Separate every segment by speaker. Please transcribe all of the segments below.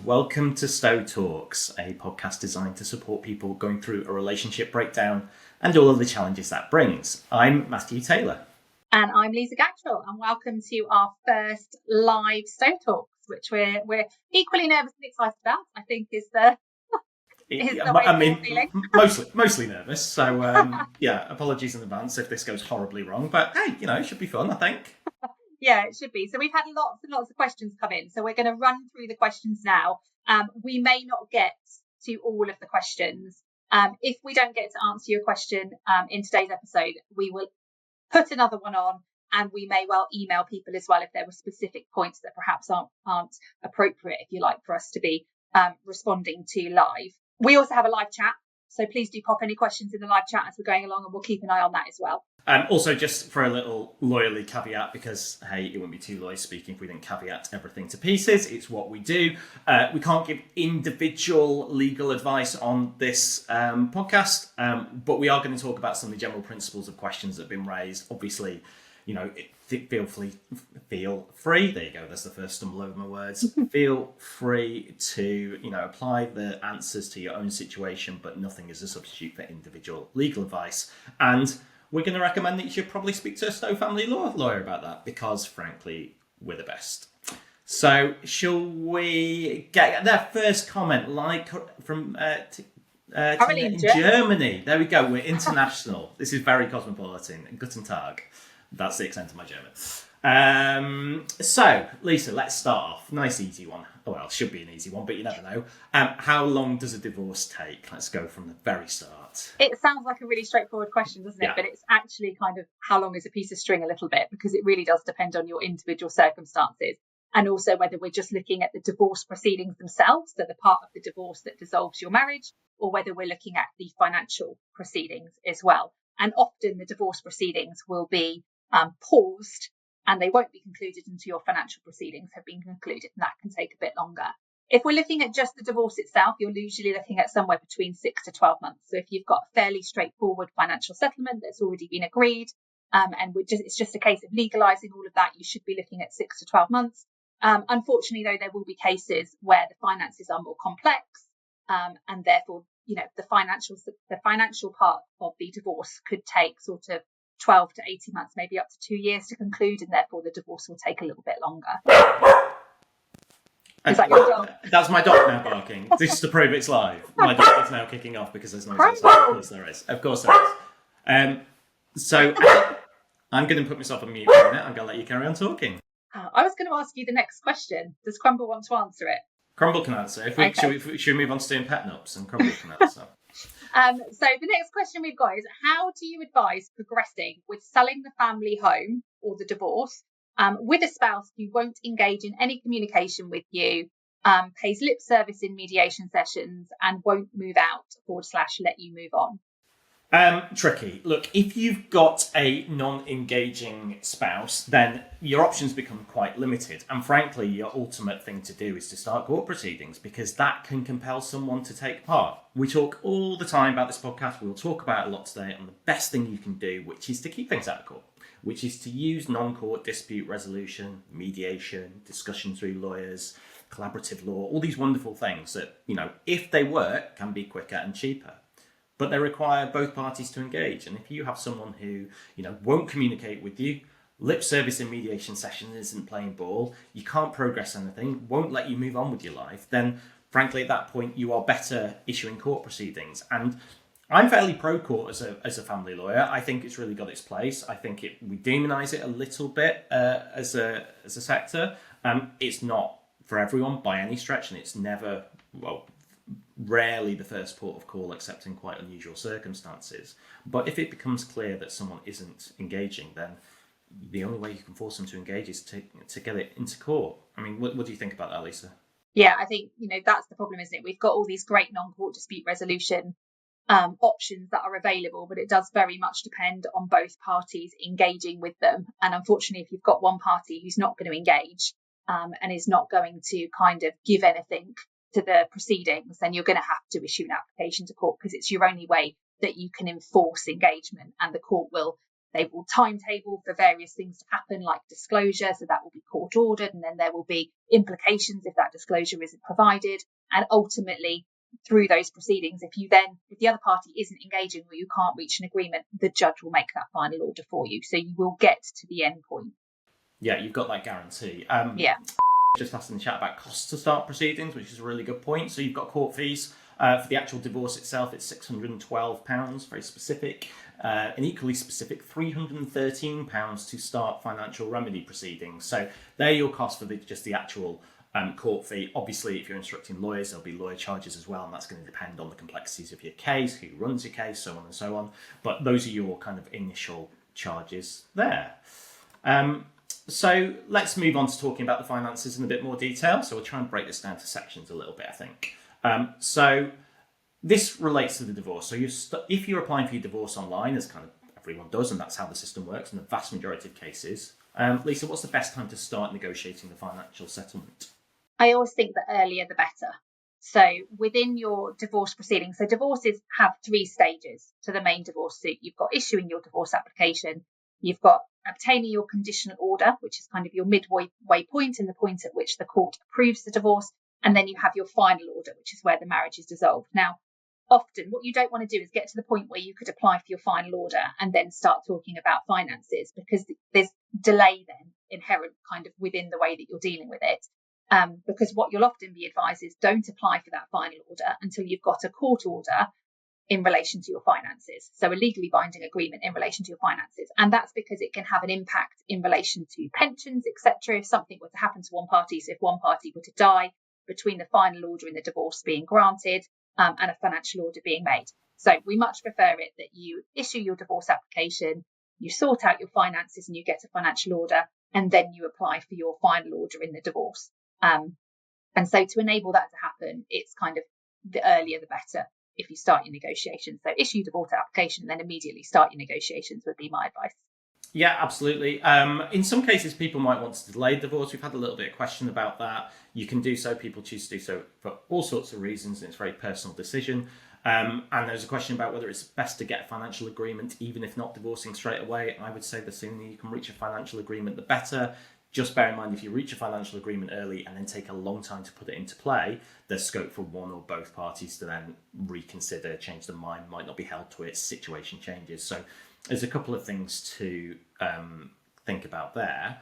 Speaker 1: welcome to Stowe Talks, a podcast designed to support people going through a relationship breakdown and all of the challenges that brings. I'm Matthew Taylor.
Speaker 2: And I'm Liza Gatchell, and welcome to our first live Stowe Talks, which we're equally nervous and excited about, I think is the way we're feeling.
Speaker 1: mostly nervous, so apologies in advance if this goes horribly wrong, but hey, it should be fun, I think.
Speaker 2: Yeah, it should be. So we've had lots and lots of questions come in. So we're going to run through the questions now. We may not get to all of the questions. If we don't get to answer your question in today's episode, we will put another one on, and we may well email people as well if there were specific points that perhaps aren't appropriate, if you like, for us to be responding to live. We also have a live chat. So please do pop any questions in the live chat as we're going along, and we'll keep an eye on that as well.
Speaker 1: Also, just for a little lawyerly caveat, because, hey, it wouldn't be two lawyers speaking if we didn't caveat everything to pieces. It's what we do. We can't give individual legal advice on this podcast, but we are going to talk about some of the general principles of questions that have been raised. Obviously, feel free. There you go. That's the first stumble over my words. Feel free to, apply the answers to your own situation, but nothing is a substitute for individual legal advice. And we're going to recommend that you should probably speak to a Stowe family law lawyer about that, because, frankly, we're the best. So, shall we get their first comment, from in Germany? There we go. We're international. This is very cosmopolitan. Guten Tag. That's the extent of my German. So, Lisa, let's start off. Nice, easy one. Well, it should be an easy one, but you never know. How long does a divorce take? Let's go from the very start.
Speaker 2: It sounds like a really straightforward question, doesn't it? Yeah. But it's actually kind of how long is a piece of string a little bit, because it really does depend on your individual circumstances. And also whether we're just looking at the divorce proceedings themselves, so the part of the divorce that dissolves your marriage, or whether we're looking at the financial proceedings as well. And often the divorce proceedings will be paused, and they won't be concluded until your financial proceedings have been concluded, and that can take a bit longer. If we're looking at just the divorce itself, you're usually looking at somewhere between 6 to 12 months. So if you've got a fairly straightforward financial settlement that's already been agreed, and it's just a case of legalising all of that, you should be looking at 6 to 12 months. Unfortunately, though, there will be cases where the finances are more complex, and therefore, the financial part of the divorce could take sort of 12 to 18 months, maybe up to 2 years to conclude, and therefore the divorce will take a little bit longer. Is that your dog?
Speaker 1: That's my dog now barking. This is to prove it's live. My dog is now kicking off because there's noise outside. Of course there is. Of course there is. So I'm going to put myself on mute for a minute. I'm going to let you carry on talking.
Speaker 2: I was going to ask you the next question. Does Crumble want to answer it?
Speaker 1: Crumble can answer. Should we move on to doing pet nups, and Crumble can answer?
Speaker 2: So the next question we've got is, how do you advise progressing with selling the family home or the divorce with a spouse who won't engage in any communication with you, pays lip service in mediation sessions, and won't move out / let you move on?
Speaker 1: Tricky. Look, if you've got a non-engaging spouse, then your options become quite limited. And frankly, your ultimate thing to do is to start court proceedings, because that can compel someone to take part. We talk all the time about this podcast. We'll talk about it a lot today on the best thing you can do, which is to keep things out of court, which is to use non-court dispute resolution, mediation, discussion through lawyers, collaborative law, all these wonderful things that, if they work, can be quicker and cheaper. But they require both parties to engage. And if you have someone who, won't communicate with you, lip service in mediation session isn't playing ball, you can't progress anything, won't let you move on with your life, then frankly, at that point, you are better issuing court proceedings. And I'm fairly pro-court as a family lawyer. I think it's really got its place. I think we demonise it a little bit as a sector. It's not for everyone by any stretch, and it's never, rarely the first port of call, except in quite unusual circumstances. But if it becomes clear that someone isn't engaging, then the only way you can force them to engage is to get it into court. I mean, what do you think about that, Lisa?
Speaker 2: Yeah, I think, that's the problem, isn't it? We've got all these great non-court dispute resolution options that are available, but it does very much depend on both parties engaging with them. And unfortunately, if you've got one party who's not going to engage and is not going to kind of give anything to the proceedings, then you're going to have to issue an application to court, because it's your only way that you can enforce engagement, and the court will They will timetable for various things to happen, like disclosure, so that will be court ordered, and then there will be implications if that disclosure isn't provided. And ultimately, through those proceedings, if the other party isn't engaging or you can't reach an agreement, the judge will make that final order for you. So you will get to the end point.
Speaker 1: Yeah, you've got that guarantee.
Speaker 2: Yeah.
Speaker 1: Just asked in the chat about costs to start proceedings, which is a really good point. So you've got court fees. For the actual divorce itself, it's £612, very specific. And equally specific, £313 to start financial remedy proceedings. So they're your costs for just the actual court fee. Obviously, if you're instructing lawyers, there'll be lawyer charges as well, and that's going to depend on the complexities of your case, who runs your case, so on and so on. But those are your kind of initial charges there. So let's move on to talking about the finances in a bit more detail. So we'll try and break this down to sections a little bit, I think. So this relates to the divorce. So if you're applying for your divorce online, as kind of everyone does, and that's how the system works in the vast majority of cases, Lisa, what's the best time to start negotiating the financial settlement?
Speaker 2: I always think the earlier the better. So within your divorce proceedings, so divorces have 3 stages to the main divorce suit. You've got issuing your divorce application, you've got obtaining your conditional order, which is kind of your midway point and the point at which the court approves the divorce, and then you have your final order, which is where the marriage is dissolved. Now, often what you don't want to do is get to the point where you could apply for your final order and then start talking about finances, because there's delay then inherent kind of within the way that you're dealing with it. Because what you'll often be advised is don't apply for that final order until you've got a court order in relation to your finances. So a legally binding agreement in relation to your finances. And that's because it can have an impact in relation to pensions, etc. If something were to happen to one party, so if one party were to die between the final order and the divorce being granted and a financial order being made. So we much prefer it that you issue your divorce application, you sort out your finances and you get a financial order, and then you apply for your final order in the divorce. And so to enable that to happen, it's kind of the earlier the better if you start your negotiations. So issue your divorce application, then immediately start your negotiations would be my advice.
Speaker 1: Yeah, absolutely. In some cases, people might want to delay divorce. We've had a little bit of question about that. You can do so. People choose to do so for all sorts of reasons, and it's a very personal decision. And there's a question about whether it's best to get a financial agreement, even if not divorcing straight away. I would say the sooner you can reach a financial agreement, the better. Just bear in mind, if you reach a financial agreement early and then take a long time to put it into play, there's scope for one or both parties to then reconsider, change their mind, might not be held to it, situation changes. So there's a couple of things to think about there.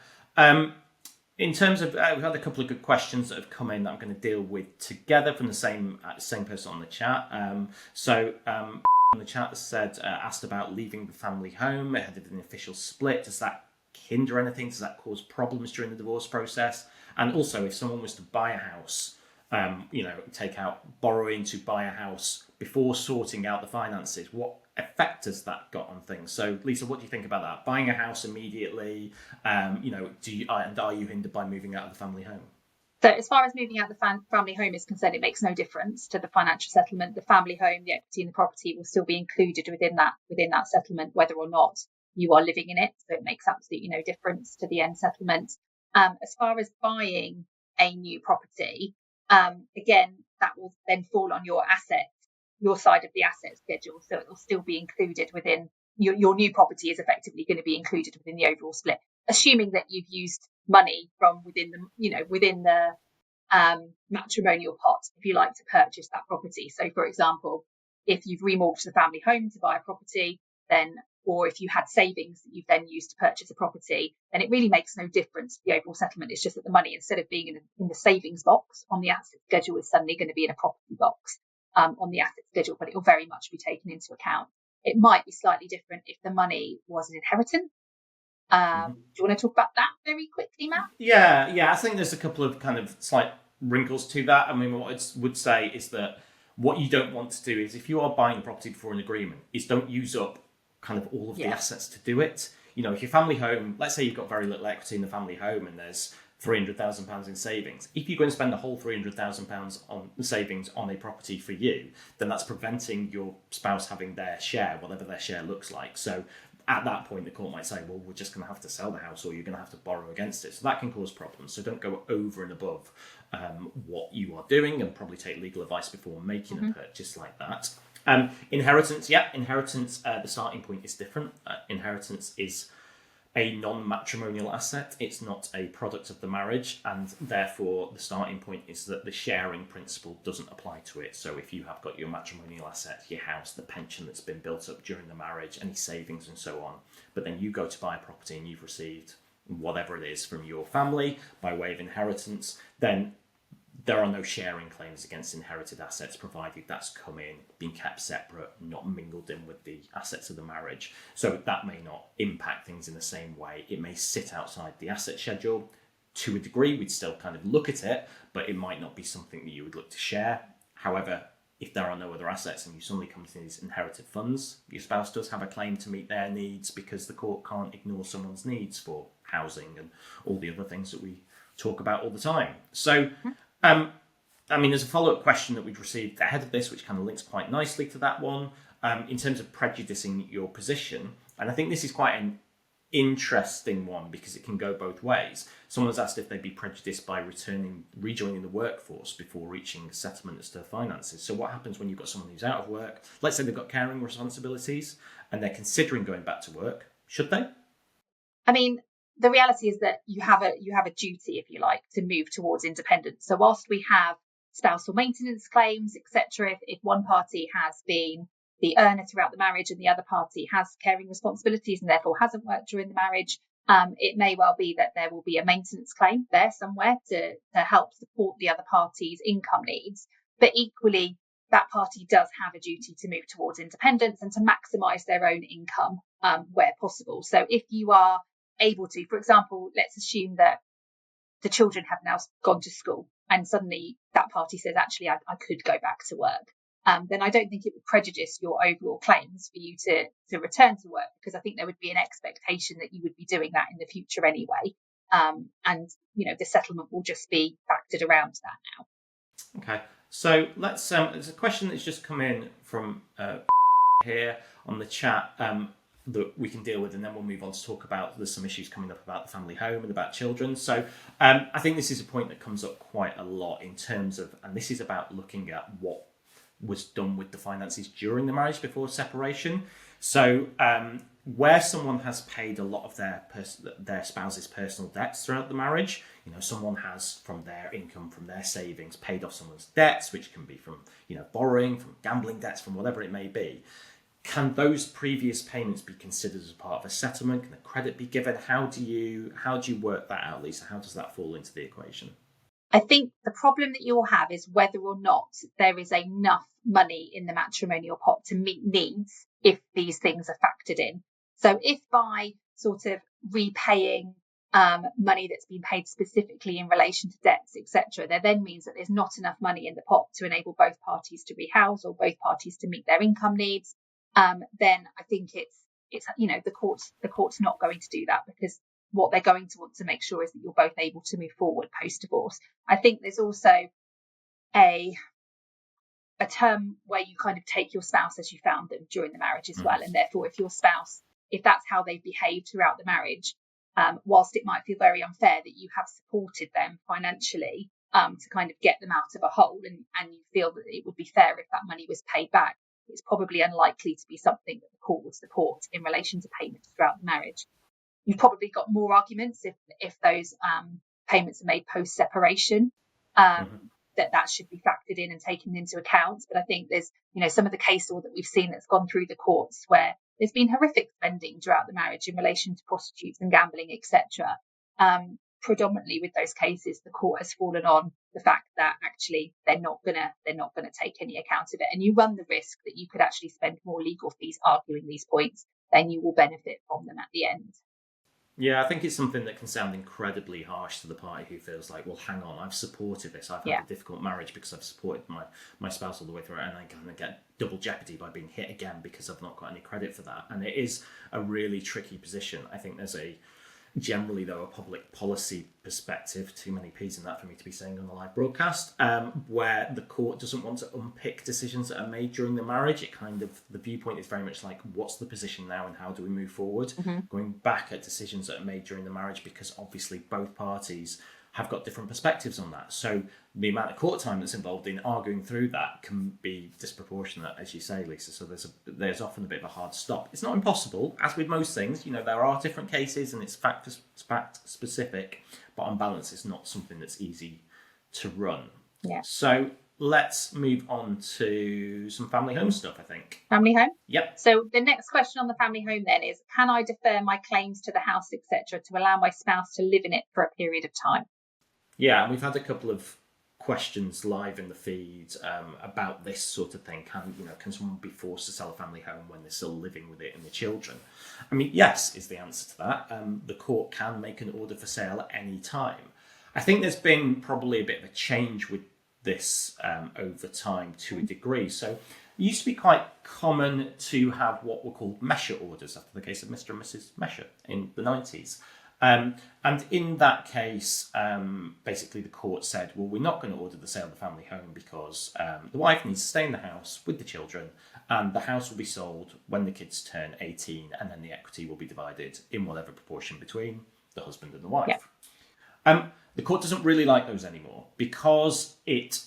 Speaker 1: In terms of, we've had a couple of good questions that have come in that I'm going to deal with together from the same person on the chat. So on the chat said, asked about leaving the family home ahead of an official split. Does that hinder anything? Does that cause problems during the divorce process? And also, if someone was to buy a house, take out borrowing to buy a house before sorting out the finances, what effect has that got on things? So, Lisa, what do you think about that? Buying a house immediately, are you hindered by moving out of the family home?
Speaker 2: So as far as moving out the family home is concerned, it makes no difference to the financial settlement. The family home, the equity in the property will still be included within that settlement, whether or not you are living in it. So it makes absolutely no difference to the end settlement. As far as buying a new property, again, that will then fall on your side of the asset schedule. So it will still be included within your new property is effectively going to be included within the overall split, assuming that you've used money from within the matrimonial pot, if you like, to purchase that property. So, for example, if you've remortgaged the family home to buy a property, then, or if you had savings that you've then used to purchase a property, then it really makes no difference to the overall settlement. It's just that the money, instead of being in the savings box on the asset schedule, is suddenly going to be in a property box on the asset schedule, but it will very much be taken into account. It might be slightly different if the money was an inheritance. Do you want to talk about that very quickly, Matt?
Speaker 1: Yeah. I think there's a couple of kind of slight wrinkles to that. I mean, what I would say is that what you don't want to do is, if you are buying a property before an agreement, is don't use up kind of all of the assets to do it. If your family home, let's say you've got very little equity in the family home and there's £300,000 in savings. If you're going to spend the whole £300,000 on savings on a property for you, then that's preventing your spouse having their share, whatever their share looks like. So at that point, the court might say, well, we're just going to have to sell the house, or you're going to have to borrow against it. So that can cause problems. So don't go over and above what you are doing, and probably take legal advice before making a purchase like that. Inheritance, the starting point is different. Inheritance is a non-matrimonial asset. It's not a product of the marriage, and therefore the starting point is that the sharing principle doesn't apply to it. So if you have got your matrimonial asset, your house, the pension that's been built up during the marriage, any savings and so on, but then you go to buy a property and you've received whatever it is from your family by way of inheritance, then there are no sharing claims against inherited assets, provided that's come in, been kept separate, not mingled in with the assets of the marriage. So that may not impact things in the same way. It may sit outside the asset schedule. To a degree, we'd still kind of look at it, but it might not be something that you would look to share. However, if there are no other assets and you suddenly come to these inherited funds, your spouse does have a claim to meet their needs, because the court can't ignore someone's needs for housing and all the other things that we talk about all the time. So, there's a follow-up question that we'd received ahead of this, which kind of links quite nicely to that one, in terms of prejudicing your position. And I think this is quite an interesting one because it can go both ways. Someone's asked if they'd be prejudiced by rejoining the workforce before reaching a settlement as to finances. So what happens when you've got someone who's out of work? Let's say they've got caring responsibilities and they're considering going back to work. Should they?
Speaker 2: I mean, the reality is that you have a duty, if you like, to move towards independence. So whilst we have spousal maintenance claims, etc., if one party has been the earner throughout the marriage and the other party has caring responsibilities and therefore hasn't worked during the marriage, it may well be that there will be a maintenance claim there somewhere to help support the other party's income needs. But equally, that party does have a duty to move towards independence and to maximise their own income where possible. So if you are able to, for example, let's assume that the children have now gone to school and suddenly that party says, actually, I could go back to work. Then I don't think it would prejudice your overall claims for you to return to work, because I think there would be an expectation that you would be doing that in the future anyway. And the settlement will just be factored around that now.
Speaker 1: Okay, so let's. There's a question that's just come in from here on the chat that we can deal with, and then we'll move on to talk about. There's some issues coming up about the family home and about children. So I think this is a point that comes up quite a lot in terms of, and this is about looking at what was done with the finances during the marriage before separation. So where someone has paid a lot of their spouse's personal debts throughout the marriage, someone has from their income, from their savings, paid off someone's debts, which can be from borrowing, from gambling debts, from whatever it may be. Can those previous payments be considered as part of a settlement? Can the credit be given? How do you work that out, Lisa? How does that fall into the equation?
Speaker 2: I think the problem that you'll have is whether or not there is enough money in the matrimonial pot to meet needs if these things are factored in. So if by sort of repaying money that's been paid specifically in relation to debts, etc., there then means that there's not enough money in the pot to enable both parties to rehouse or both parties to meet their income needs, then I think it's the court's not going to do that, because what they're going to want to make sure is that you're both able to move forward post-divorce. I think there's also a term where you kind of take your spouse as you found them during the marriage as well. And therefore, if that's how they've behaved throughout the marriage, whilst it might feel very unfair that you have supported them financially to kind of get them out of a hole, and you feel that it would be fair if that money was paid back, it's probably unlikely to be something that the court would support in relation to payments throughout the marriage. You've probably got more arguments if those payments are made post-separation, that should be factored in and taken into account. But I think there's, some of the case law that we've seen that's gone through the courts where there's been horrific spending throughout the marriage in relation to prostitutes and gambling, etc. Predominantly with those cases, the court has fallen on the fact that actually they're not gonna take any account of it, and you run the risk that you could actually spend more legal fees arguing these points than you will benefit from them at the end.
Speaker 1: Yeah, I think it's something that can sound incredibly harsh to the party who feels like, well, hang on, I've supported this. I've had a difficult marriage because I've supported my spouse all the way through it, and I kind of get double jeopardy by being hit again because I've not got any credit for that. And it is a really tricky position. I think there's generally, though, a public policy perspective, too many P's in that for me to be saying on the live broadcast, where the court doesn't want to unpick decisions that are made during the marriage. The viewpoint is very much like, what's the position now and how do we move forward? Going back at decisions that are made during the marriage, because obviously both parties have got different perspectives on that. So the amount of court time that's involved in arguing through that can be disproportionate, as you say, Lisa. So there's often a bit of a hard stop. It's not impossible, as with most things. There are different cases and it's fact specific, but on balance, it's not something that's easy to run.
Speaker 2: Yeah.
Speaker 1: So let's move on to some family home stuff, I think.
Speaker 2: Family home?
Speaker 1: Yep.
Speaker 2: So the next question on the family home then is, can I defer my claims to the house, etc., to allow my spouse to live in it for a period of time?
Speaker 1: Yeah, and we've had a couple of questions live in the feed about this sort of thing. Can someone be forced to sell a family home when they're still living with it and the children? I mean, yes, is the answer to that. The court can make an order for sale at any time. I think there's been probably a bit of a change with this over time to a degree. So it used to be quite common to have what were called Mesher orders after the case of Mr. and Mrs. Mesher in the 90s. And in that case, basically the court said, well, we're not going to order the sale of the family home because the wife needs to stay in the house with the children, and the house will be sold when the kids turn 18, and then the equity will be divided in whatever proportion between the husband and the wife. Yeah. The court doesn't really like those anymore because it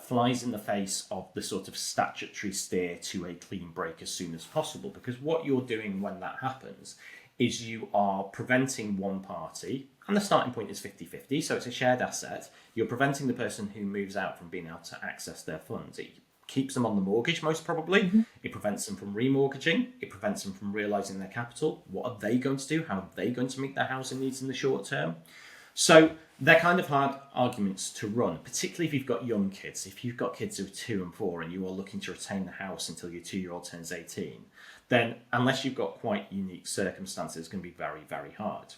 Speaker 1: flies in the face of the sort of statutory steer to a clean break as soon as possible. Because what you're doing when that happens is you are preventing one party, and the starting point is 50-50, so it's a shared asset. You're preventing the person who moves out from being able to access their funds. It keeps them on the mortgage, most probably. Mm-hmm. It prevents them from remortgaging. It prevents them from realising their capital. What are they going to do? How are they going to meet their housing needs in the short term? So they're kind of hard arguments to run, particularly if you've got young kids. If you've got kids who are 2 and 4 and you are looking to retain the house until your 2-year-old turns 18, then unless you've got quite unique circumstances, it's going to be very, very hard.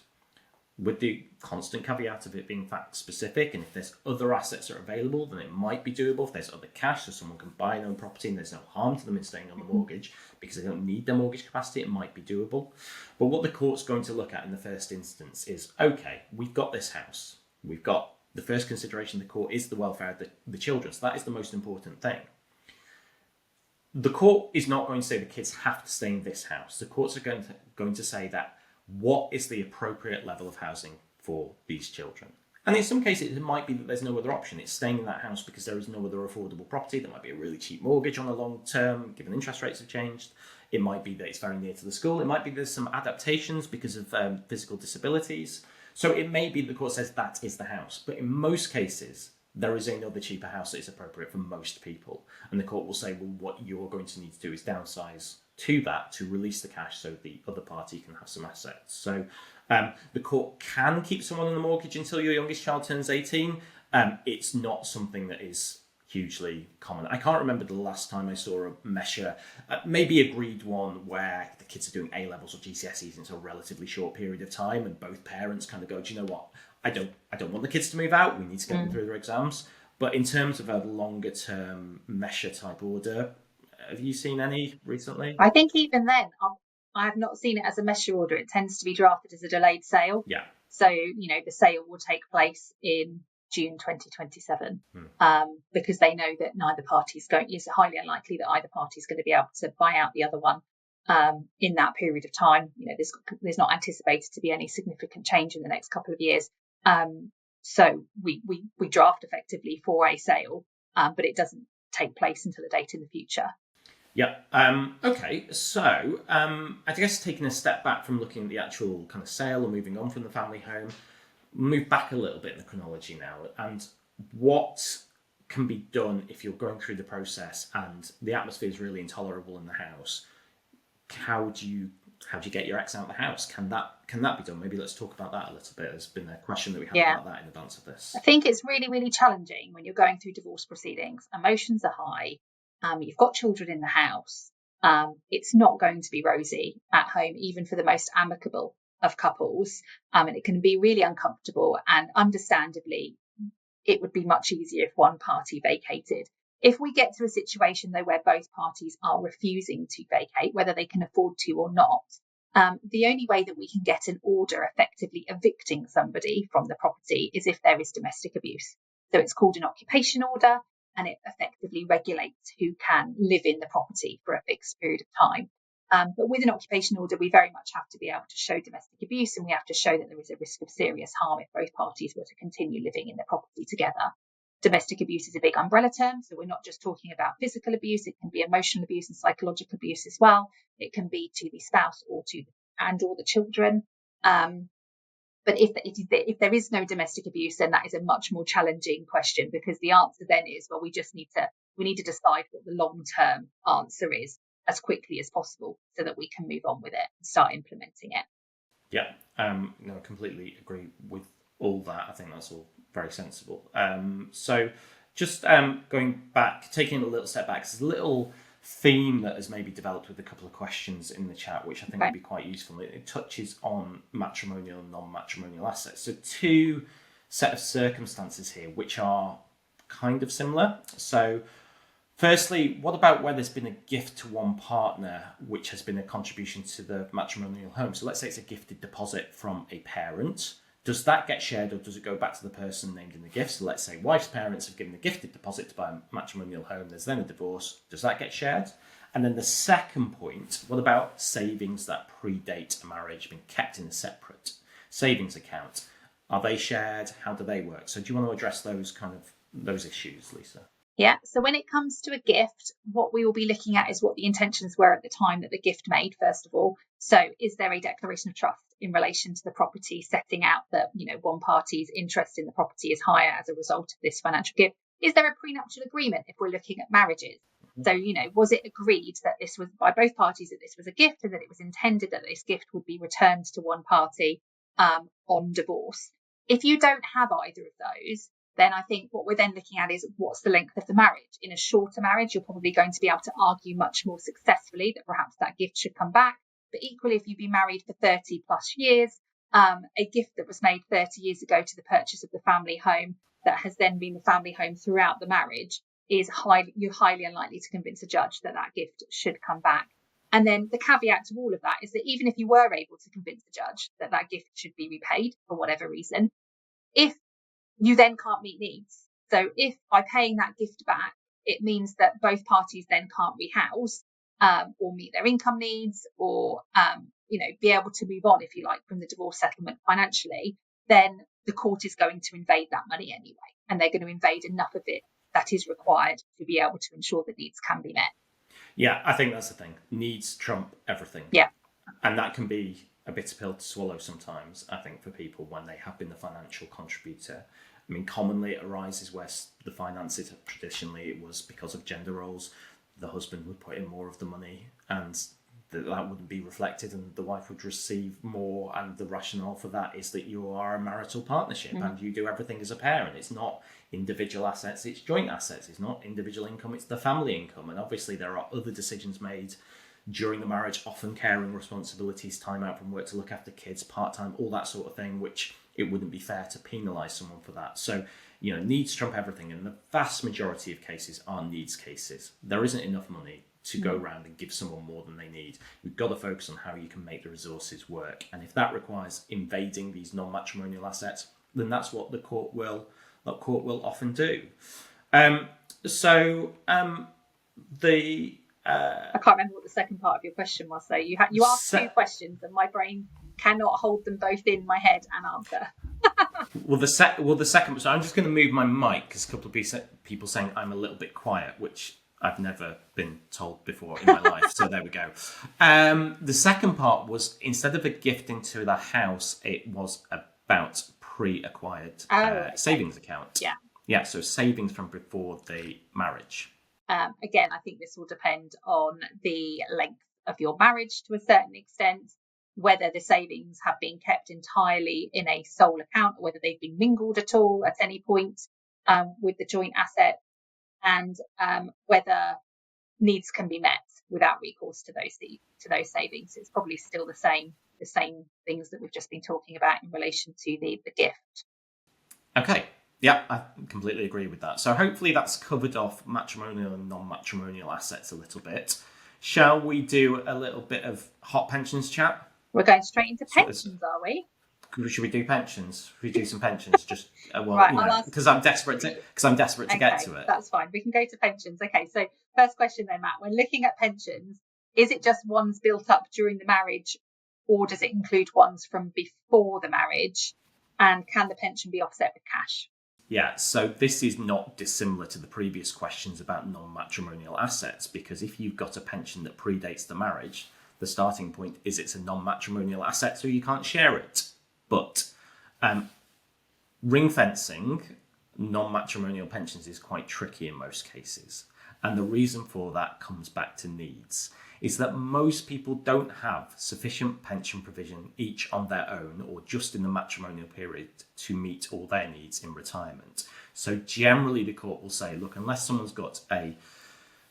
Speaker 1: With the constant caveat of it being fact specific, and if there's other assets that are available, then it might be doable. If there's other cash, so someone can buy their own property and there's no harm to them in staying on the mortgage because they don't need their mortgage capacity, it might be doable. But what the court's going to look at in the first instance is, okay, we've got this house. We've got the first consideration of the court is the welfare of the children. So that is the most important thing. The court is not going to say the kids have to stay in this house. The courts are going to say that what is the appropriate level of housing for these children? And in some cases, it might be that there's no other option. It's staying in that house because there is no other affordable property. There might be a really cheap mortgage on the long term, given interest rates have changed. It might be that it's very near to the school. It might be there's some adaptations because of physical disabilities. So it may be the court says that is the house. But in most cases, there is another cheaper house that is appropriate for most people. And the court will say, well, what you're going to need to do is downsize to that to release the cash so the other party can have some assets. So the court can keep someone on the mortgage until your youngest child turns 18. It's not something that is hugely common. I can't remember the last time I saw a measure, maybe agreed one where the kids are doing A-levels or GCSEs in a relatively short period of time and both parents kind of go, do you know what? I don't want the kids to move out. We need to get them through their exams. But in terms of a longer term measure type order, have you seen any recently?
Speaker 2: I think even then, I have not seen it as a measure order. It tends to be drafted as a delayed sale.
Speaker 1: Yeah.
Speaker 2: So, the sale will take place in June 2027 because they know that neither party is going. It's highly unlikely that either party is going to be able to buy out the other one in that period of time. There's not anticipated to be any significant change in the next couple of years. So we draft effectively for a sale, but it doesn't take place until a date in the future.
Speaker 1: Yeah. Okay. So I guess taking a step back from looking at the actual kind of sale and moving on from the family home, move back a little bit in the chronology now, and what can be done if you're going through the process and the atmosphere is really intolerable in the house. How do you get your ex out of the house? Can that be done? Maybe let's talk about that a little bit. There's been a question that we had about that in advance of this.
Speaker 2: I think it's really, really challenging when you're going through divorce proceedings. Emotions are high. You've got children in the house. It's not going to be rosy at home, even for the most amicable of couples. And it can be really uncomfortable. And understandably, it would be much easier if one party vacated. If we get to a situation, though, where both parties are refusing to vacate, whether they can afford to or not, the only way that we can get an order effectively evicting somebody from the property is if there is domestic abuse. So it's called an occupation order, and it effectively regulates who can live in the property for a fixed period of time. But with an occupation order, we very much have to be able to show domestic abuse, and we have to show that there is a risk of serious harm if both parties were to continue living in the property together. Domestic abuse is a big umbrella term, so we're not just talking about physical abuse. It can be emotional abuse and psychological abuse as well. It can be to the spouse or the children. But if there is no domestic abuse, then that is a much more challenging question, because the answer then is, well, we need to decide what the long-term answer is as quickly as possible so that we can move on with it and start implementing it.
Speaker 1: Yeah, no, I completely agree with all that. I think that's all very sensible. So just going back, taking a little step back, there's a little theme that has maybe developed with a couple of questions in the chat, which I think would be quite useful. It touches on matrimonial and non-matrimonial assets. So two set of circumstances here, which are kind of similar. So firstly, what about where there's been a gift to one partner, which has been a contribution to the matrimonial home? So let's say it's a gifted deposit from a parent. Does that get shared, or does it go back to the person named in the gift? So let's say wife's parents have given a gifted deposit to buy a matrimonial home. There's then a divorce. Does that get shared? And then the second point, what about savings that predate a marriage, been kept in a separate savings account? Are they shared? How do they work? So do you want to address those issues, Lisa?
Speaker 2: Yeah, so when it comes to a gift, what we will be looking at is what the intentions were at the time that the gift made, first of all. So is there a declaration of trust in relation to the property, setting out that, one party's interest in the property is higher as a result of this financial gift? Is there a prenuptial agreement if we're looking at marriages? So, was it agreed that this was by both parties, that this was a gift, and that it was intended that this gift would be returned to one party on divorce? If you don't have either of those, then I think what we're then looking at is what's the length of the marriage. In a shorter marriage, you're probably going to be able to argue much more successfully that perhaps that gift should come back. But equally, if you've been married for 30 plus years, a gift that was made 30 years ago to the purchase of the family home that has then been the family home throughout the marriage you're highly unlikely to convince a judge that that gift should come back. And then the caveat to all of that is that even if you were able to convince the judge that that gift should be repaid for whatever reason, if you then can't meet needs. So if by paying that gift back, it means that both parties then can't rehouse or meet their income needs or, be able to move on, if you like, from the divorce settlement financially, then the court is going to invade that money anyway. And they're going to invade enough of it that is required to be able to ensure that needs can be met.
Speaker 1: Yeah, I think that's the thing. Needs trump everything.
Speaker 2: Yeah.
Speaker 1: And that can be a bitter pill to swallow sometimes, I think, for people when they have been the financial contributor. I mean, commonly it arises where the finances, traditionally it was because of gender roles, the husband would put in more of the money and that wouldn't be reflected and the wife would receive more, and the rationale for that is that you are a marital partnership and you do everything as a pair, and it's not individual assets, it's joint assets, it's not individual income, it's the family income. And obviously there are other decisions made during the marriage, often caring responsibilities, time out from work to look after kids, part-time, all that sort of thing, which it wouldn't be fair to penalise someone for that. So, needs trump everything, and the vast majority of cases are needs cases. There isn't enough money to go around and give someone more than they need. You've got to focus on how you can make the resources work. And if that requires invading these non-matrimonial assets, then that's what the court will often do.
Speaker 2: I can't remember what the second part of your question was. So you asked two questions, and my brain cannot hold them both in my head and answer.
Speaker 1: the second. So I'm just going to move my mic because a couple of people saying I'm a little bit quiet, which I've never been told before in my life. So there we go. The second part was, instead of a gift into the house, it was about pre-acquired savings account.
Speaker 2: Yeah.
Speaker 1: Yeah. So savings from before the marriage.
Speaker 2: Again, I think this will depend on the length of your marriage to a certain extent, whether the savings have been kept entirely in a sole account or whether they've been mingled at all at any point with the joint asset, and whether needs can be met without recourse to those savings. It's probably still the same things that we've just been talking about in relation to the gift.
Speaker 1: Okay. Yeah, I completely agree with that. So hopefully that's covered off matrimonial and non-matrimonial assets a little bit. Shall we do a little bit of hot pensions chat?
Speaker 2: We're going straight into pensions, are we?
Speaker 1: Should we do pensions? Should we do some pensions? Just
Speaker 2: right,
Speaker 1: because I'm desperate to get to it.
Speaker 2: That's fine. We can go to pensions. Okay, so first question then, Matt. When looking at pensions, is it just ones built up during the marriage, or does it include ones from before the marriage? And can the pension be offset with cash?
Speaker 1: Yeah, so this is not dissimilar to the previous questions about non-matrimonial assets, because if you've got a pension that predates the marriage, the starting point is it's a non-matrimonial asset, so you can't share it. But ring fencing non-matrimonial pensions is quite tricky in most cases. And the reason for that comes back to needs, is that most people don't have sufficient pension provision each on their own or just in the matrimonial period to meet all their needs in retirement. So generally the court will say, look, unless someone's got a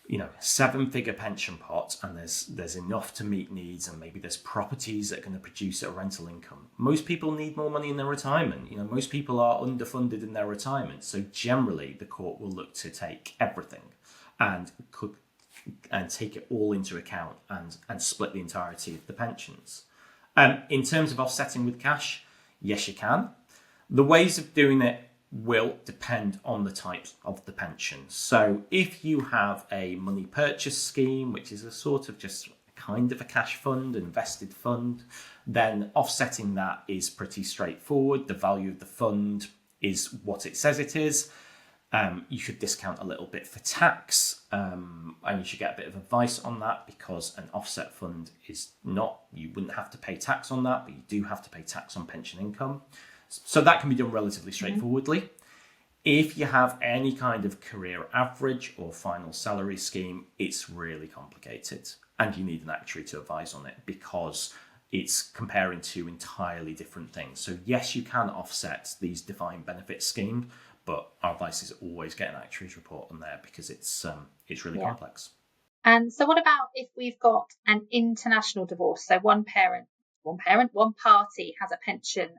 Speaker 1: 7-figure pension pot and there's enough to meet needs, and maybe there's properties that are going to produce a rental income, most people need more money in their retirement. Most people are underfunded in their retirement. So generally the court will look to take everything and take it all into account and split the entirety of the pensions. In terms of offsetting with cash, yes, you can. The ways of doing it will depend on the type of the pension. So if you have a money purchase scheme, which is a sort of just kind of a cash fund, invested fund, then offsetting that is pretty straightforward. The value of the fund is what it says it is. You should discount a little bit for tax, and you should get a bit of advice on that, because an offset fund is not, you wouldn't have to pay tax on that, but you do have to pay tax on pension income. So that can be done relatively straightforwardly. If you have any kind of career average or final salary scheme, it's really complicated, and you need an actuary to advise on it, because it's comparing two entirely different things. So yes, you can offset these defined benefit schemes, but our advice is always get an actuary's report on there, because it's really complex.
Speaker 2: And so what about if we've got an international divorce? So one party has a pension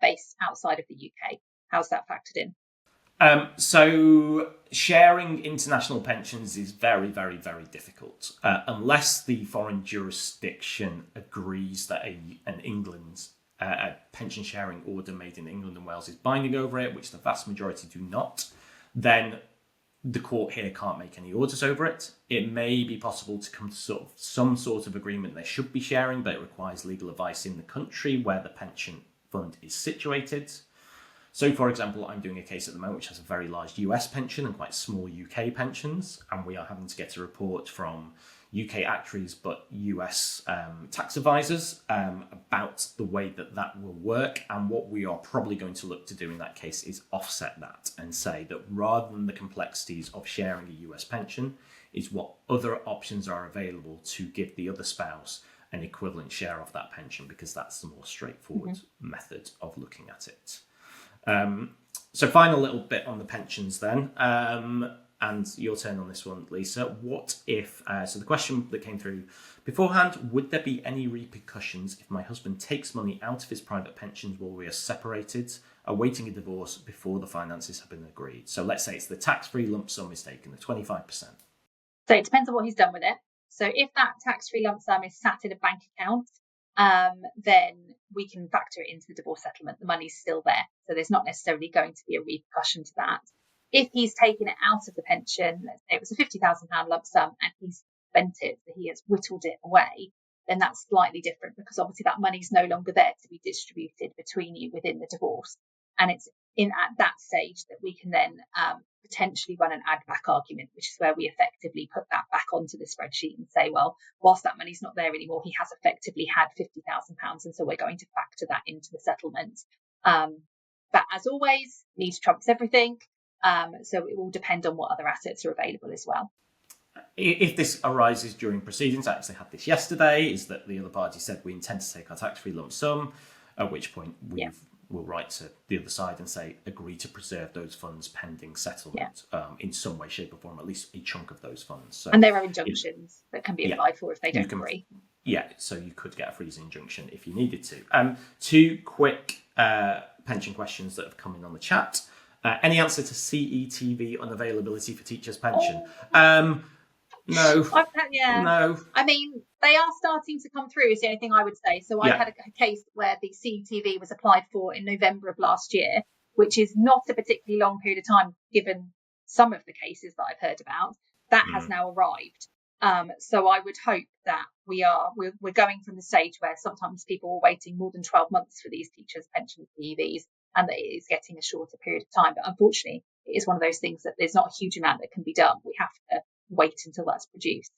Speaker 2: based outside of the UK. How's that factored in?
Speaker 1: So sharing international pensions is very, very, very difficult unless the foreign jurisdiction agrees that a pension sharing order made in England and Wales is binding over it, which the vast majority do not. Then the court here can't make any orders over it. It may be possible to come to some sort of agreement they should be sharing, but it requires legal advice in the country where the pension fund is situated. So, for example, I'm doing a case at the moment which has a very large US pension and quite small UK pensions, and we are having to get a report from UK actuaries but US tax advisors about the way that will work. And what we are probably going to look to do in that case is offset that and say that rather than the complexities of sharing a US pension, is what other options are available to give the other spouse an equivalent share of that pension, because that's the more straightforward method of looking at it. So final little bit on the pensions then, and your turn on this one, Lisa. What if, so the question that came through beforehand, would there be any repercussions if my husband takes money out of his private pensions while we are separated, awaiting a divorce before the finances have been agreed? So let's say it's the tax-free lump sum is taken, the 25%.
Speaker 2: So it depends on what he's done with it. So if that tax-free lump sum is sat in a bank account, then we can factor it into the divorce settlement. The money's still there. So there's not necessarily going to be a repercussion to that. If he's taken it out of the pension, let's say it was a £50,000 lump sum and he's spent it, so he has whittled it away, then that's slightly different, because obviously that money's no longer there to be distributed between you within the divorce. And it's at that stage that we can then potentially run an add back argument, which is where we effectively put that back onto the spreadsheet and say, well, whilst that money's not there anymore, he has effectively had £50,000, and so we're going to factor that into the settlement. But as always, needs trumps everything. So it will depend on what other assets are available as well.
Speaker 1: If this arises during proceedings, I actually had this yesterday, is that the other party said we intend to take our tax-free lump sum, at which point we'll write to the other side and say, agree to preserve those funds pending settlement in some way, shape or form, at least a chunk of those funds. So,
Speaker 2: and there are injunctions that can be applied for if they don't agree.
Speaker 1: Yeah, so you could get a freeze injunction if you needed to. Two quick pension questions that have come in on the chat. Any answer to CETV unavailability for teachers' pension? No. No.
Speaker 2: I mean, they are starting to come through, is the only thing I would say. So I had a case where the CETV was applied for in November of last year, which is not a particularly long period of time, given some of the cases that I've heard about. That has now arrived. So I would hope that we're going from the stage where sometimes people are waiting more than 12 months for these teachers' pension PEVs, and that it is getting a shorter period of time. But unfortunately, it is one of those things that there's not a huge amount that can be done. We have to wait until that's produced.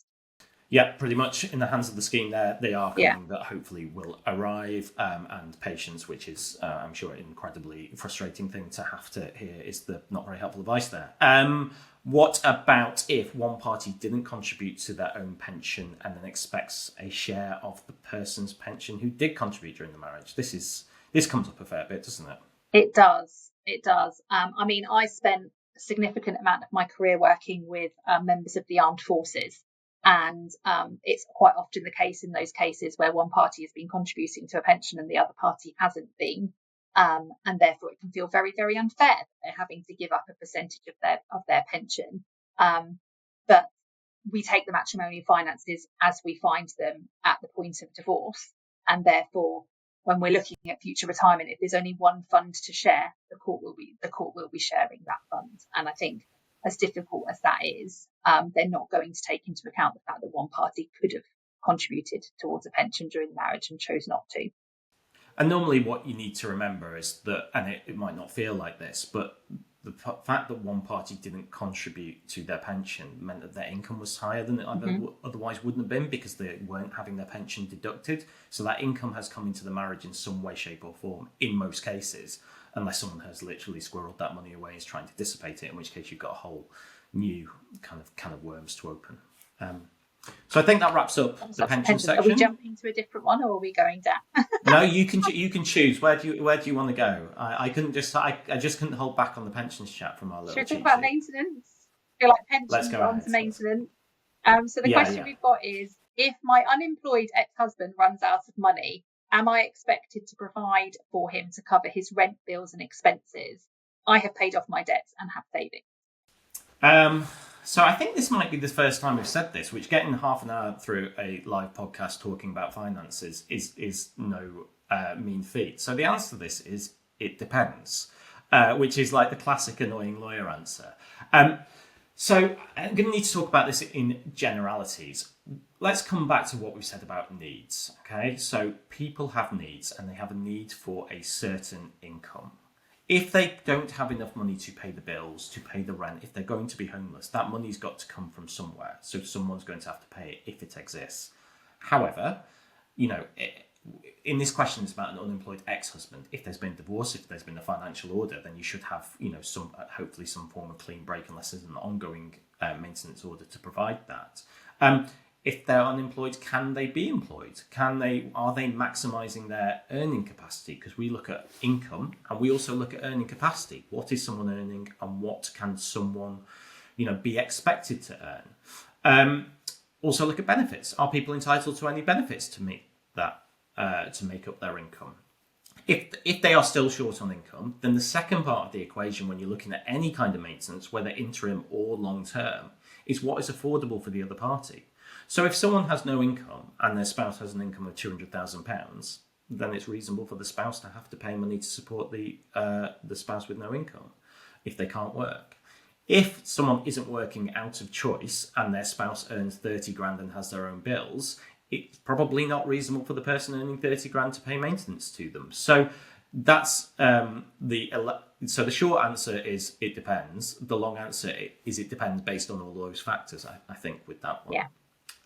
Speaker 1: Yeah, pretty much in the hands of the scheme there. They are coming,
Speaker 2: Yeah.
Speaker 1: that hopefully will arrive, and patience, which is, I'm sure, an incredibly frustrating thing to have to hear, is the not very helpful advice there. What about if one party didn't contribute to their own pension and then expects a share of the person's pension who did contribute during the marriage? This comes up a fair bit, doesn't it?
Speaker 2: It does. It does. I mean, I spent a significant amount of my career working with members of the armed forces. And it's quite often the case in those cases where one party has been contributing to a pension and the other party hasn't been. And therefore, it can feel very, very unfair that they're having to give up a percentage of their pension. But we take the matrimonial finances as we find them at the point of divorce. And therefore, when we're looking at future retirement, if there's only one fund to share, the court will be sharing that fund. And I think, as difficult as that is, they're not going to take into account the fact that one party could have contributed towards a pension during the marriage and chose not to.
Speaker 1: And normally what you need to remember is that, and it might not feel like this, but the fact that one party didn't contribute to their pension meant that their income was higher than it otherwise wouldn't have been, because they weren't having their pension deducted. So that income has come into the marriage in some way, shape or form, in most cases, unless someone has literally squirreled that money away and is trying to dissipate it, in which case you've got a whole new kind of can of worms to open. So I think that wraps up the pension section.
Speaker 2: Are we jumping to a different one, or are we going down?
Speaker 1: No, you can choose. Where do you want to go? I just couldn't hold back on the pensions chat from our little.
Speaker 2: Should we talk about maintenance? I feel like pensions on to maintenance. So the question we've got is: if my unemployed ex-husband runs out of money, am I expected to provide for him to cover his rent, bills, and expenses? I have paid off my debts and have savings.
Speaker 1: So I think this might be the first time we've said this, which getting half an hour through a live podcast talking about finances is no mean feat. So the answer to this is it depends, which is like the classic annoying lawyer answer. So I'm going to need to talk about this in generalities. Let's come back to what we've said about needs. Okay, so people have needs, and they have a need for a certain income. If they don't have enough money to pay the bills, to pay the rent, if they're going to be homeless, that money's got to come from somewhere. So someone's going to have to pay it if it exists. However, in this question, it's about an unemployed ex-husband. If there's been divorce, if there's been a financial order, then you should have, hopefully some form of clean break, unless there's an ongoing maintenance order to provide that. If they're unemployed, can they be employed? Are they maximising their earning capacity? Because we look at income and we also look at earning capacity. What is someone earning, and what can someone, be expected to earn? Also look at benefits. Are people entitled to any benefits to meet that, to make up their income? If they are still short on income, then the second part of the equation, when you're looking at any kind of maintenance, whether interim or long term, is what is affordable for the other party. So if someone has no income and their spouse has an income of £200,000, then it's reasonable for the spouse to have to pay money to support the spouse with no income if they can't work. If someone isn't working out of choice and their spouse earns 30 grand and has their own bills, it's probably not reasonable for the person earning 30 grand to pay maintenance to them. So that's so the short answer is it depends. The long answer is it depends based on all those factors, I think, with that one.
Speaker 2: Yeah.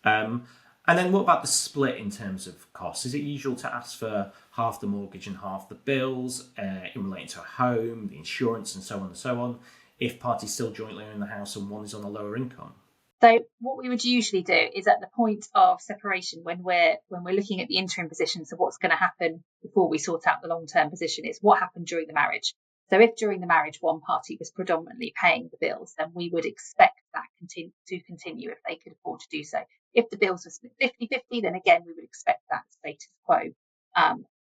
Speaker 1: And then what about the split in terms of costs? Is it usual to ask for half the mortgage and half the bills in relating to a home, the insurance, and so on, if parties still jointly own the house and one is on a lower income?
Speaker 2: So what we would usually do is at the point of separation, when we're looking at the interim position, so what's going to happen before we sort out the long-term position, is what happened during the marriage. So if during the marriage one party was predominantly paying the bills, then we would expect that to continue if they could afford to do so. If the bills were split 50-50, then again, we would expect that status quo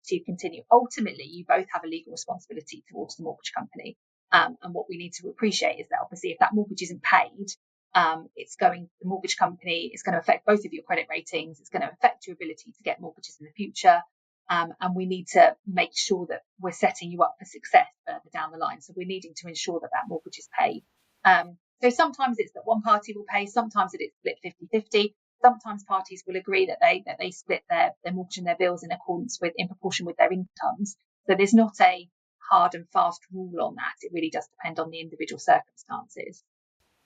Speaker 2: to continue. Ultimately, you both have a legal responsibility towards the mortgage company. And what we need to appreciate is that obviously if that mortgage isn't paid, the mortgage company is going to affect both of your credit ratings. It's going to affect your ability to get mortgages in the future. And we need to make sure that we're setting you up for success further down the line. So we're needing to ensure that mortgage is paid. So sometimes it's that one party will pay, sometimes it is split 50-50. sometimes parties will agree that they split their mortgage and their bills in proportion with their incomes. So there's not a hard and fast rule on that. It really does depend on the individual circumstances.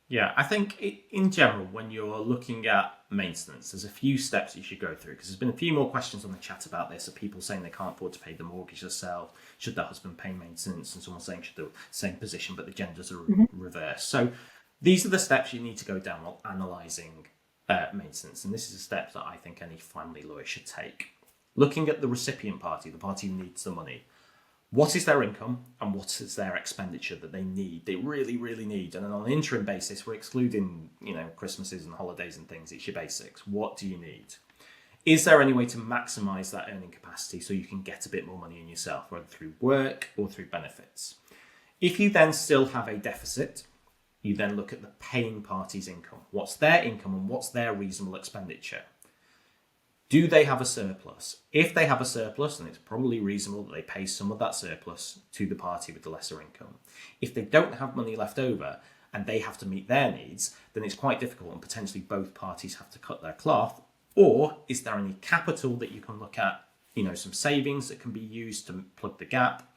Speaker 1: Yeah, I think in general, when you're looking at maintenance, there's a few steps you should go through, because there's been a few more questions on the chat about this of people saying they can't afford to pay the mortgage themselves. Should their husband pay maintenance? And someone saying should the same position, but the genders are reversed. So these are the steps you need to go down while analysing maintenance. And this is a step that I think any family lawyer should take. Looking at the recipient party, the party who needs the money. What is their income and what is their expenditure that they need? They really, really need. And then on an interim basis, we're excluding, Christmases and holidays and things. It's your basics. What do you need? Is there any way to maximise that earning capacity so you can get a bit more money in yourself, whether through work or through benefits? If you then still have a deficit, you then look at the paying party's income. What's their income and what's their reasonable expenditure? Do they have a surplus? If they have a surplus, then it's probably reasonable that they pay some of that surplus to the party with the lesser income. If they don't have money left over and they have to meet their needs, then it's quite difficult and potentially both parties have to cut their cloth. Or is there any capital that you can look at, some savings that can be used to plug the gap?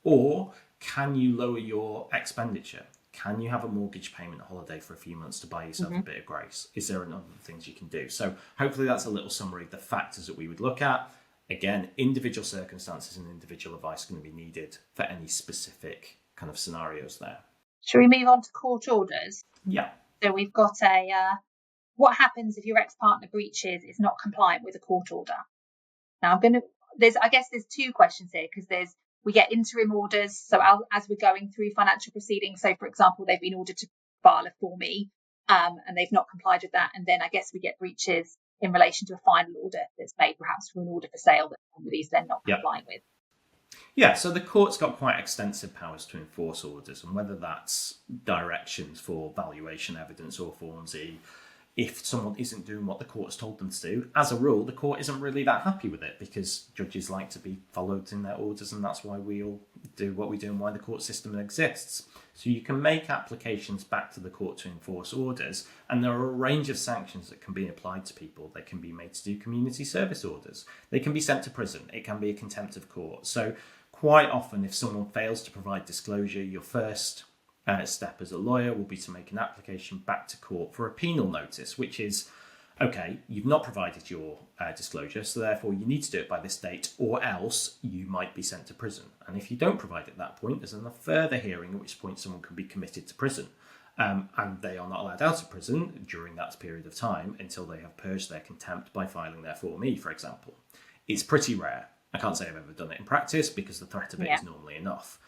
Speaker 1: Or can you lower your expenditure? Can you have a mortgage payment holiday for a few months to buy yourself a bit of grace? Is there other things you can do? So hopefully that's a little summary of the factors that we would look at. Again, individual circumstances and individual advice are going to be needed for any specific kind of scenarios there.
Speaker 2: Shall we move on to court orders?
Speaker 1: Yeah.
Speaker 2: So we've got what happens if your ex-partner breaches is not compliant with a court order? Now there's two questions here, because we get interim orders. So as we're going through financial proceedings, so for example, they've been ordered to file a Form E, and they've not complied with that. And then I guess we get breaches in relation to a final order that's made, perhaps for an order for sale that somebody's then not complying with.
Speaker 1: Yeah, so the court's got quite extensive powers to enforce orders, and whether that's directions for valuation evidence or Forms E, if someone isn't doing what the court has told them to do, as a rule, the court isn't really that happy with it, because judges like to be followed in their orders, and that's why we all do what we do and why the court system exists. So you can make applications back to the court to enforce orders, and there are a range of sanctions that can be applied to people. They can be made to do community service orders. They can be sent to prison. It can be a contempt of court. So quite often, if someone fails to provide disclosure, your first step as a lawyer will be to make an application back to court for a penal notice, which is, okay, you've not provided your disclosure, so therefore you need to do it by this date, or else you might be sent to prison. And if you don't provide at that point, there's a further hearing, at which point someone can be committed to prison. And they are not allowed out of prison during that period of time until they have purged their contempt by filing their Form E, for example. It's pretty rare. I can't say I've ever done it in practice, because the threat of it is normally enough.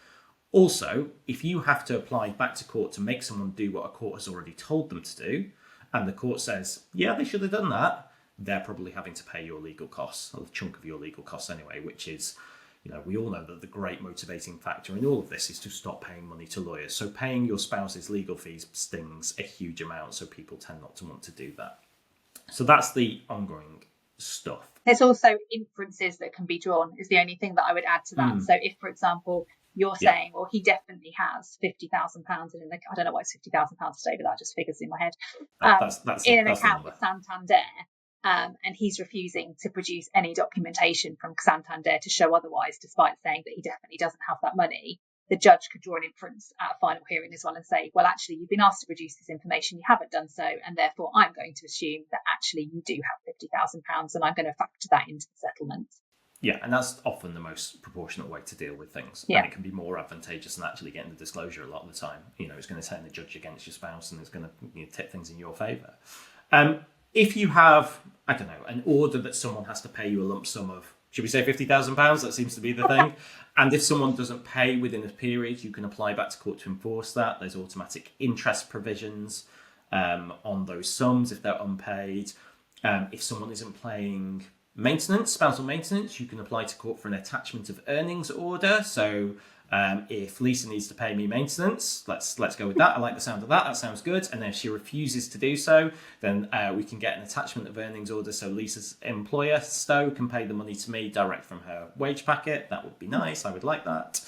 Speaker 1: Also, if you have to apply back to court to make someone do what a court has already told them to do, and the court says, yeah, they should have done that, they're probably having to pay your legal costs, a chunk of your legal costs anyway, which is, we all know that the great motivating factor in all of this is to stop paying money to lawyers. So paying your spouse's legal fees stings a huge amount, so people tend not to want to do that. So that's the ongoing stuff.
Speaker 2: There's also inferences that can be drawn, is the only thing that I would add to that. So if, for example, you're saying, well, he definitely has £50,000 I don't know why it's £50,000 today, but that just figures in my head. In an account with Santander, and he's refusing to produce any documentation from Santander to show otherwise, despite saying that he definitely doesn't have that money. The judge could draw an inference at a final hearing as well and say, well, actually, you've been asked to produce this information, you haven't done so, and therefore I'm going to assume that actually you do have £50,000, and I'm going to factor that into the settlement.
Speaker 1: Yeah, and that's often the most proportionate way to deal with things.
Speaker 2: Yeah.
Speaker 1: And it can be more advantageous than actually getting the disclosure a lot of the time. It's going to turn the judge against your spouse, and it's going to tip things in your favour. If you have, an order that someone has to pay you a lump sum of, should we say £50,000? That seems to be the thing. And if someone doesn't pay within a period, you can apply back to court to enforce that. There's automatic interest provisions on those sums if they're unpaid. If someone isn't paying maintenance, spousal maintenance, you can apply to court for an attachment of earnings order. So if Lisa needs to pay me maintenance, let's go with that. I like the sound of that. That sounds good. And then if she refuses to do so, then we can get an attachment of earnings order. So Lisa's employer, Stowe, can pay the money to me direct from her wage packet. That would be nice. I would like that.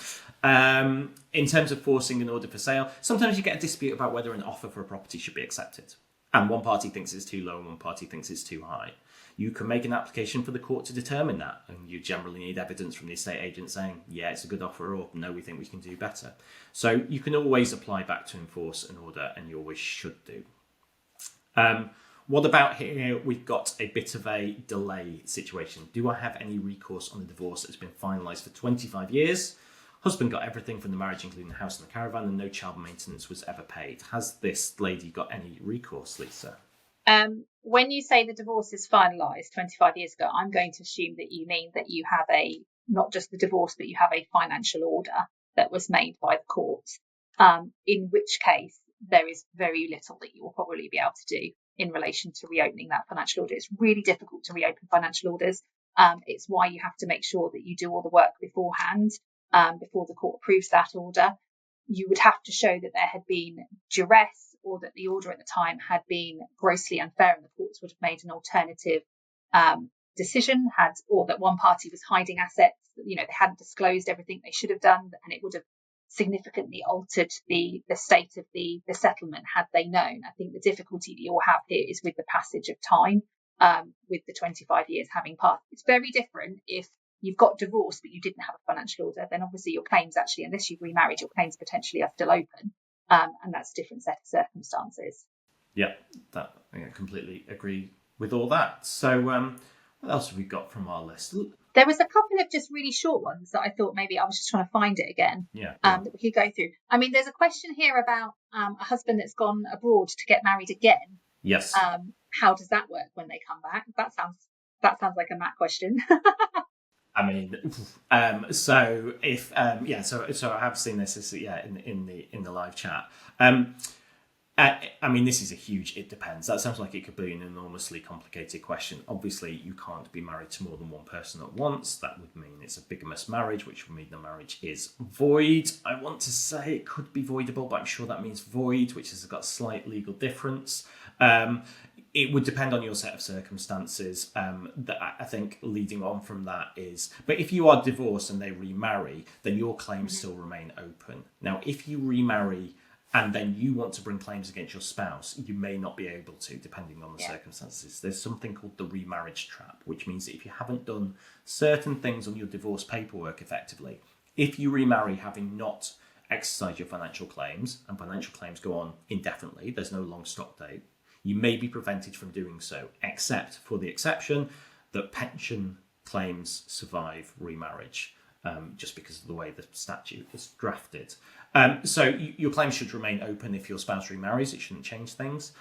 Speaker 1: In terms of forcing an order for sale, sometimes you get a dispute about whether an offer for a property should be accepted. and one party thinks it's too low and one party thinks it's too high, you can make an application for the court to determine that. And you generally need evidence from the estate agent saying, yeah, it's a good offer, or no, we think we can do better. So you can always apply back to enforce an order, and you always should do. What about here? We've got a bit of a delay situation. Do I have any recourse on the divorce that's been finalised for 25 years? Husband got everything from the marriage, including the house and the caravan, and no child maintenance was ever paid. Has this lady got any recourse, Lisa?
Speaker 2: When you say the divorce is finalised 25 years ago, I'm going to assume that you mean that you have not just the divorce, but you have a financial order that was made by the court, in which case there is very little that you will probably be able to do in relation to reopening that financial order. It's really difficult to reopen financial orders. It's why you have to make sure that you do all the work beforehand, before the court approves that order. You would have to show that there had been duress, or that the order at the time had been grossly unfair, and the courts would have made an alternative decision, or that one party was hiding assets, they hadn't disclosed everything they should have done, and it would have significantly altered the state of the settlement had they known. I think the difficulty that you'll have here is with the passage of time, with the 25 years having passed. It's very different if you've got divorced but you didn't have a financial order. Then obviously your claims, actually, unless you've remarried, your claims potentially are still open, and that's a different set of circumstances.
Speaker 1: Yeah, I completely agree with all that. So what else have we got from our list?
Speaker 2: There was a couple of just really short ones that I thought maybe I was just trying to find it again.
Speaker 1: Yeah.
Speaker 2: That we could go through. I mean, there's a question here about a husband that's gone abroad to get married again.
Speaker 1: Yes.
Speaker 2: How does that work when they come back? That sounds like a Matt question.
Speaker 1: I mean, so if so I have seen this in the live chat. I mean, this is a huge it depends. That sounds like it could be an enormously complicated question. Obviously, you can't be married to more than one person at once. That would mean it's a bigamous marriage, which would mean the marriage is void. I want to say it could be voidable, but I'm sure that means void, which has got a slight legal difference. It would depend on your set of circumstances. That I think leading on from that is, but if you are divorced and they remarry, then your claims still remain open. Now, if you remarry and then you want to bring claims against your spouse, you may not be able to, depending on the circumstances. There's something called the remarriage trap, which means that if you haven't done certain things on your divorce paperwork effectively, if you remarry having not exercised your financial claims, and financial claims go on indefinitely, there's no long stop date, you may be prevented from doing so, except for the exception that pension claims survive remarriage, just because of the way the statute is drafted. So your claim should remain open if your spouse remarries. It shouldn't change things.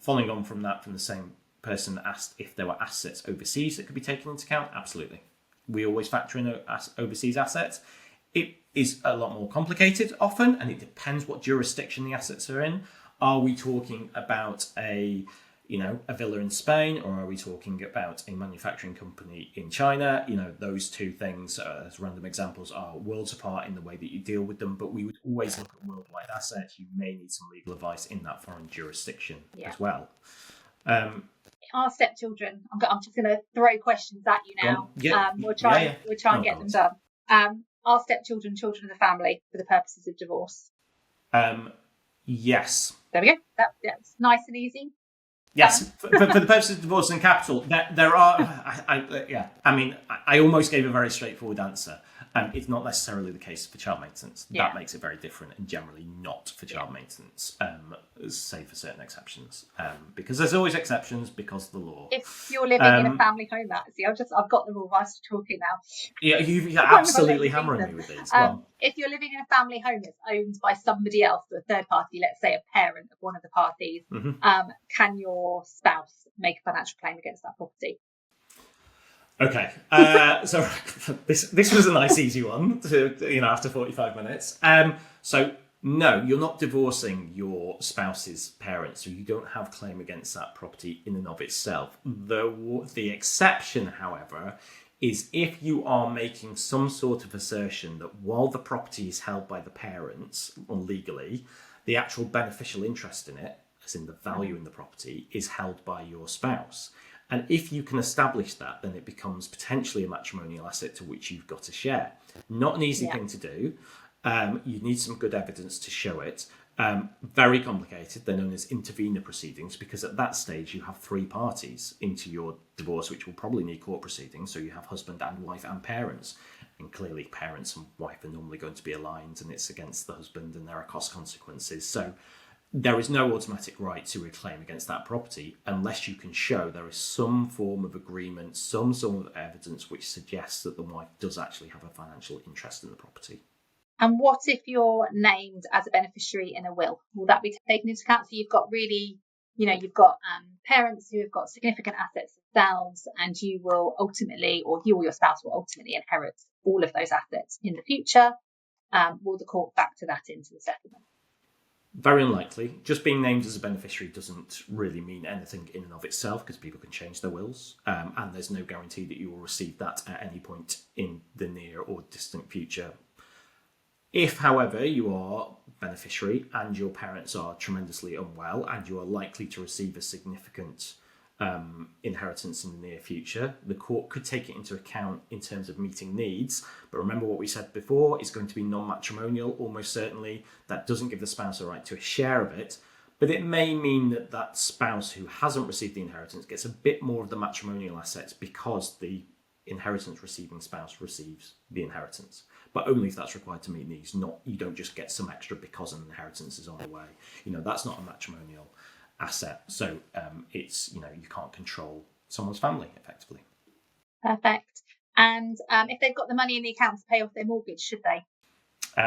Speaker 1: Following on from that, from the same person asked if there were assets overseas that could be taken into account. Absolutely. We always factor in overseas assets. It is a lot more complicated often, and it depends what jurisdiction the assets are in. Are we talking about a villa in Spain, or are we talking about a manufacturing company in China? Those two things, as random examples, are worlds apart in the way that you deal with them. But we would always look at worldwide assets. You may need some legal advice in that foreign jurisdiction as well.
Speaker 2: Our stepchildren. I'm just going to throw questions at you now. We'll try and get them done. Are stepchildren children of the family for the purposes of divorce?
Speaker 1: Yes.
Speaker 2: There we go. That's nice and easy.
Speaker 1: Yes, for the purposes of divorce and capital, there are. I mean, I almost gave a very straightforward answer. It's not necessarily the case for child maintenance. That makes it very different, and generally not for child maintenance, save for certain exceptions. Because there's always exceptions because of the law.
Speaker 2: If you're living in a family home, I've got them all whilst talking now.
Speaker 1: Yeah, you're absolutely hammering me with these.
Speaker 2: If you're living in a family home that's owned by somebody else, a third party, let's say a parent of one of the parties, can your spouse make a financial claim against that property?
Speaker 1: Okay, so this was a nice easy one after 45 minutes. So no, you're not divorcing your spouse's parents, so you don't have claim against that property in and of itself. The exception, however, is if you are making some sort of assertion that while the property is held by the parents legally, the actual beneficial interest in it, as in the value in the property, is held by your spouse. And if you can establish that, then it becomes potentially a matrimonial asset to which you've got to share. Not an easy thing to do. You need some good evidence to show it. Very complicated. They're known as intervenor proceedings because at that stage you have three parties into your divorce, which will probably need court proceedings. So you have husband and wife and parents. And clearly parents and wife are normally going to be aligned, and it's against the husband, and there are cost consequences. So there is no automatic right to a claim against that property unless you can show there is some form of agreement, some sort of evidence which suggests that the wife does actually have a financial interest in the property.
Speaker 2: And what if you're named as a beneficiary in a will? Will that be taken into account? So you've got really, you've got parents who have got significant assets themselves, and you will ultimately, or you or your spouse will ultimately inherit all of those assets in the future. Will the court factor that into the settlement?
Speaker 1: Very unlikely. Just being named as a beneficiary doesn't really mean anything in and of itself because people can change their wills, and there's no guarantee that you will receive that at any point in the near or distant future. If, however, you are beneficiary and your parents are tremendously unwell and you are likely to receive a significant inheritance in the near future, the court could take it into account in terms of meeting needs. But remember what we said before, it's going to be non-matrimonial, almost certainly. That doesn't give the spouse a right to a share of it, but it may mean that that spouse who hasn't received the inheritance gets a bit more of the matrimonial assets because the inheritance receiving spouse receives the inheritance. But only if that's required to meet needs, not you don't just get some extra because an inheritance is on the way. That's not a matrimonial asset. So it's, you can't control someone's family effectively.
Speaker 2: Perfect. And if they've got the money in the account to pay off their mortgage, should they?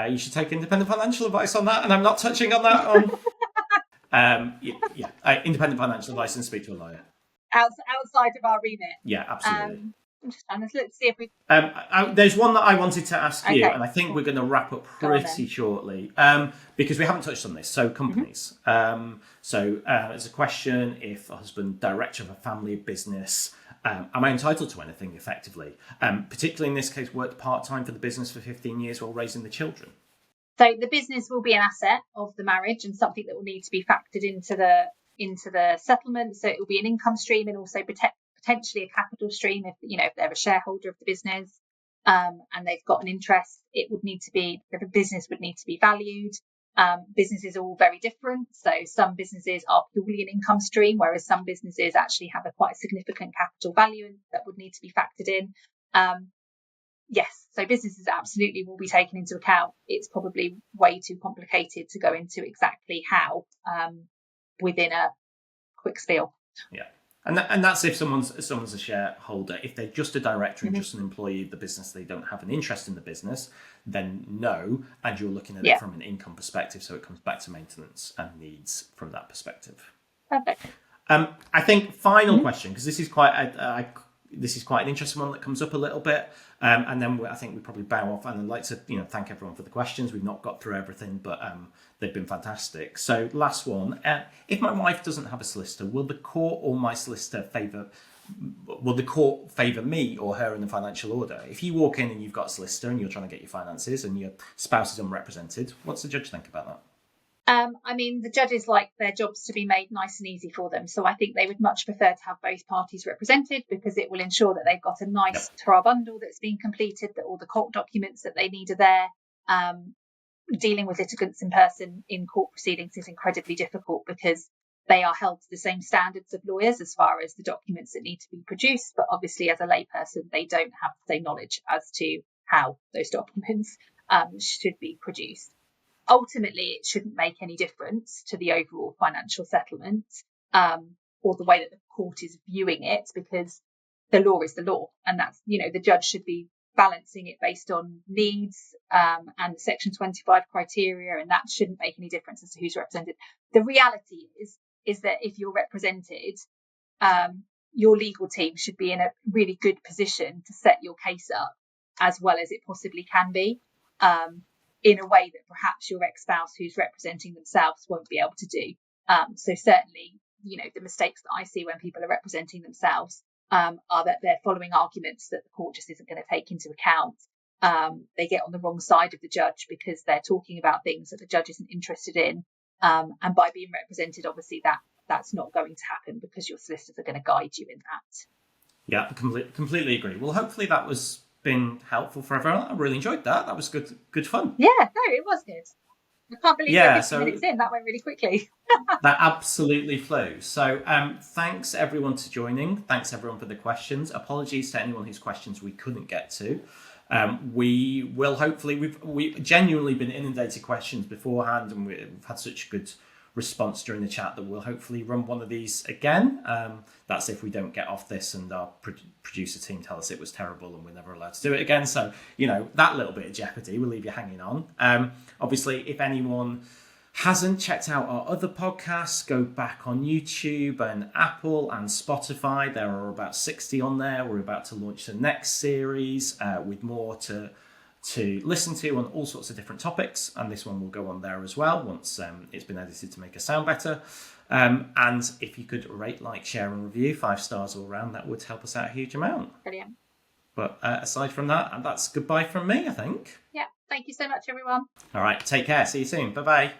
Speaker 1: You should take independent financial advice on that, and I'm not touching on that. Independent financial advice and speak to a lawyer.
Speaker 2: Outside of our remit.
Speaker 1: Yeah, absolutely.
Speaker 2: I'm just trying to see if we.
Speaker 1: There's one that I wanted to ask you,
Speaker 2: Okay.
Speaker 1: and I think we're going to wrap up pretty shortly because we haven't touched on this. So companies. There's a question: if a husband, director of a family business, am I entitled to anything effectively? Particularly in this case, worked part-time for the business for 15 years while raising the children.
Speaker 2: So the business will be an asset of the marriage and something that will need to be factored into the settlement. So it will be an income stream and also potentially a capital stream if they're a shareholder of the business and they've got an interest. The business would need to be valued. Businesses are all very different. So some businesses are purely an income stream, whereas some businesses actually have a quite significant capital value that would need to be factored in. Yes, so businesses absolutely will be taken into account. It's probably way too complicated to go into exactly how within a quick spiel.
Speaker 1: Yeah. And that's if someone's a shareholder. If they're just a director and just an employee of the business, they don't have an interest in the business, then no. And you're looking at it from an income perspective, so it comes back to maintenance and needs from that perspective.
Speaker 2: Perfect.
Speaker 1: I think final question, because this is quite an interesting one that comes up a little bit, and then I think we probably bow off. And I'd like to thank everyone for the questions. We've not got through everything, but they've been fantastic. So last one: if my wife doesn't have a solicitor, will the court or my solicitor favour me or her in the financial order? If you walk in and you've got a solicitor and you're trying to get your finances and your spouse is unrepresented, what's the judge think about that?
Speaker 2: The judges like their jobs to be made nice and easy for them. So I think they would much prefer to have both parties represented because it will ensure that they've got a nice trial bundle that's been completed, that all the court documents that they need are there. Dealing with litigants in person in court proceedings is incredibly difficult because they are held to the same standards of lawyers as far as the documents that need to be produced. But obviously, as a layperson, they don't have the same knowledge as to how those documents should be produced. Ultimately, it shouldn't make any difference to the overall financial settlement or the way that the court is viewing it, because the law is the law, and that's the judge should be balancing it based on needs and Section 25 criteria, and that shouldn't make any difference as to who's represented. The reality is that if you're represented, your legal team should be in a really good position to set your case up as well as it possibly can be. In a way that perhaps your ex-spouse who's representing themselves won't be able to do. So certainly, the mistakes that I see when people are representing themselves are that they're following arguments that the court just isn't going to take into account. They get on the wrong side of the judge because they're talking about things that the judge isn't interested in. And by being represented, obviously that's not going to happen because your solicitors are going to guide you in that.
Speaker 1: Yeah, completely agree. Well, hopefully that was been helpful for everyone. I really enjoyed that. That was good fun.
Speaker 2: Yeah, no, it was good. I can't believe we're 50 minutes in. That went really quickly.
Speaker 1: That absolutely flew. So thanks everyone for joining. Thanks everyone for the questions. Apologies to anyone whose questions we couldn't get to. We will hopefully, we've genuinely been inundated questions beforehand, and we've had such a good response during the chat that we'll hopefully run one of these again. That's if we don't get off this and our producer team tell us it was terrible and we're never allowed to do it again. So, that little bit of jeopardy will leave you hanging on. Obviously, if anyone hasn't checked out our other podcasts, go back on YouTube and Apple and Spotify. There are about 60 on there. We're about to launch the next series with more to listen to on all sorts of different topics, and this one will go on there as well once it's been edited to make us sound better. And if you could rate, like, share and review, 5 stars all around, that would help us out a huge amount.
Speaker 2: Brilliant.
Speaker 1: But aside from that, that's goodbye from me, I think.
Speaker 2: Yeah, thank you so much, everyone.
Speaker 1: All right, take care. See you soon. Bye-bye.